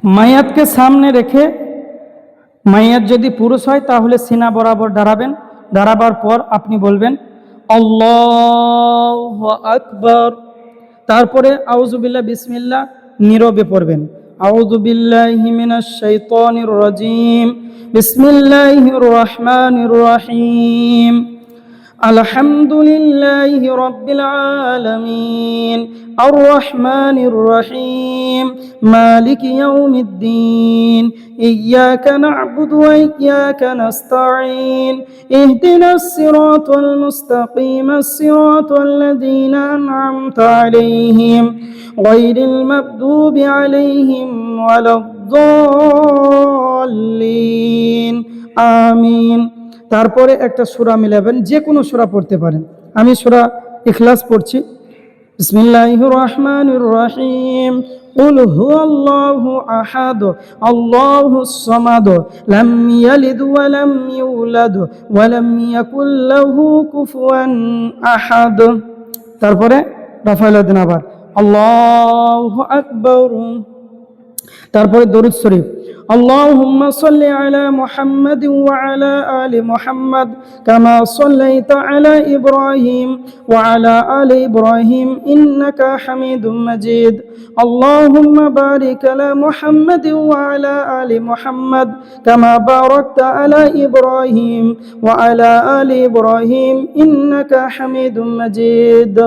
মাইয়াতকে সামনে রেখে, মাইয়াত যদি পুরুষ হয় তাহলে সিনা বরাবর দাঁড়াবেন। দাঁড়াবার পর আপনি বলবেন আল্লাহু আকবার। তারপরে আউযুবিল্লাহ বিসমিল্লাহ নীরবে পড়বেন। আউযু বিল্লাহি মিনাশ শাইতানির রাজীম, বিসমিল্লাহির রহমানির রহিম, আলহামদুলিল্লাহি রাব্বিল আলামিন, আর রহমানির রহিম, মালিকি ইয়াউমিদ্দিন, ইয়াকা না'বুদু ওয়া ইয়াকা নাস্তাঈন, ইহদিনাস সিরাতাল মুস্তাকিম, সিরাতাল লাযীনা আন'আমতা আলাইহিম, গায়রিল মাগদুবি আলাইহিম ওয়ালাদ-দাল্লিন, আমিন। তারপরে একটা সূরা মিলাবেন, যে কোনো সূরা পড়তে পারেন। আমি সূরা ইখলাস পড়ছি। বিসমিল্লাহির রহমানির রহিম, কুল হুয়াল্লাহু আহাদ, আল্লাহুস সামাদ, লাম ইয়ালিদ ওয়া লাম ইউলাদ ওয়া লাম ইয়াকুল লাহু কুফুয়ান আহাদ। তারপরে রাফাইল দিন আবার আল্লাহু আকবার। তারপরে দরুদ শরীফ, اللهم صل على محمد وعلى آل محمد كما صليت على إبراهيم وعلى آل إبراهيم إنك حميد مجيد، اللهم بارك على محمد وعلى آل محمد كما باركت على إبراهيم وعلى آل إبراهيم إنك حميد مجيد،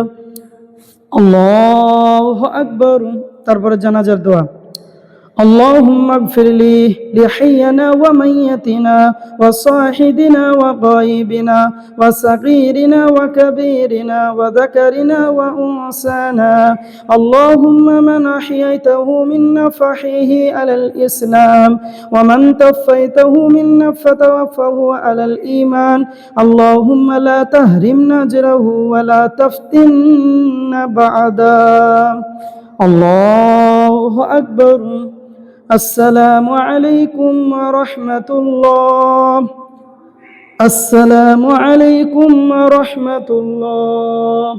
الله أكبر। তারপরে জানাজার দোয়া, اللهم اغفر لي لحينا وميتنا وصاحبنا وغائبنا وصغيرنا وكبيرنا وذكرنا وأنثانا، اللهم من أحييته منا فأحيه على الإسلام ومن توفيته منا فتوفه على الإيمان، اللهم لا تحرمنا أجره ولا تفتنا بعدا، الله أكبر। আসসালামু আলাইকুম ওয়া রাহমাতুল্লাহ, আসসালামু আলাইকুম ওয়া রাহমাতুল্লাহ।